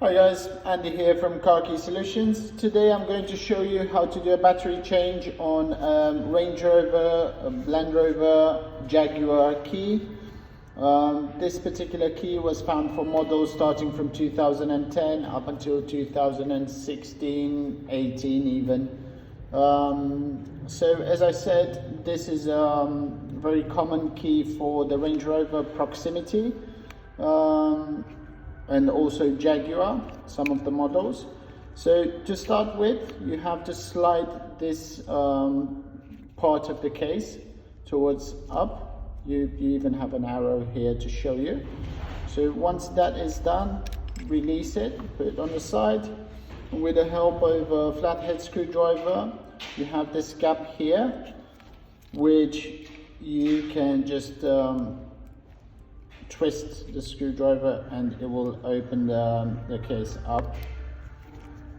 Hi guys, Andy here from Car Key Solutions. Today I'm going to show you how to do a battery change on Range Rover, Land Rover, Jaguar key. This particular key was found for models starting from 2010 up until 2016, 18 even. So as I said, this is a very common key for the Range Rover Proximity. And also Jaguar, some of the models. So to start with, you have to slide this part of the case towards up. You even have an arrow here to show you. So once that is done, release it, put it on the side. And with the help of a flathead screwdriver, you have this gap here, which you can just twist the screwdriver and it will open the case up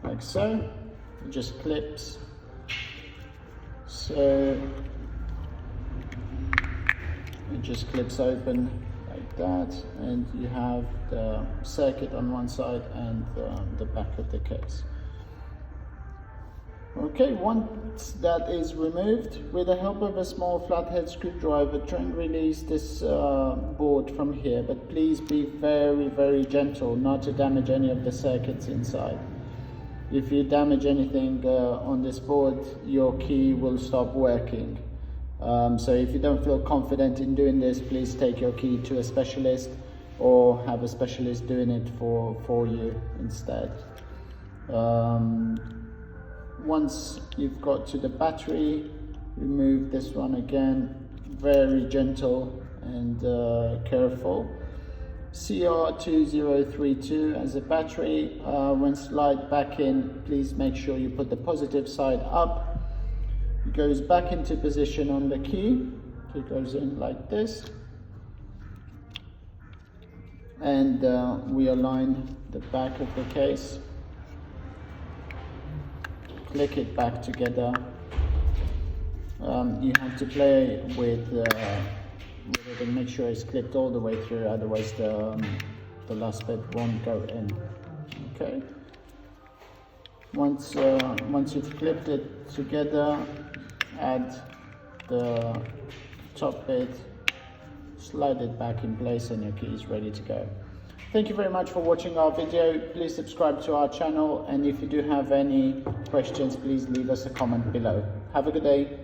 like so. It just clips. So it just clips open like that, and you have the circuit on one side and the back of the case. Okay, once that is removed, with the help of a small flathead screwdriver, try and release this board from here, but please be very gentle not to damage any of the circuits inside. If you damage anything on this board, your key will stop working. So if you don't feel confident in doing this, please take your key to a specialist or have a specialist doing it for you instead. Once you've got to the battery, remove this one again, very gentle and careful. CR2032 as a battery. When slide back in, please make sure you put the positive side up. It goes back into position on the key. So it goes in like this. And we align the back of the case. Click it back together. You have to play with it and make sure it's clipped all the way through, otherwise the last bit won't go in. Okay. Once you've clipped it together, add the top bit, slide it back in place, and your key is ready to go. Thank you very much for watching our video. Please subscribe to our channel, and if you do have any questions, please leave us a comment below. Have a good day.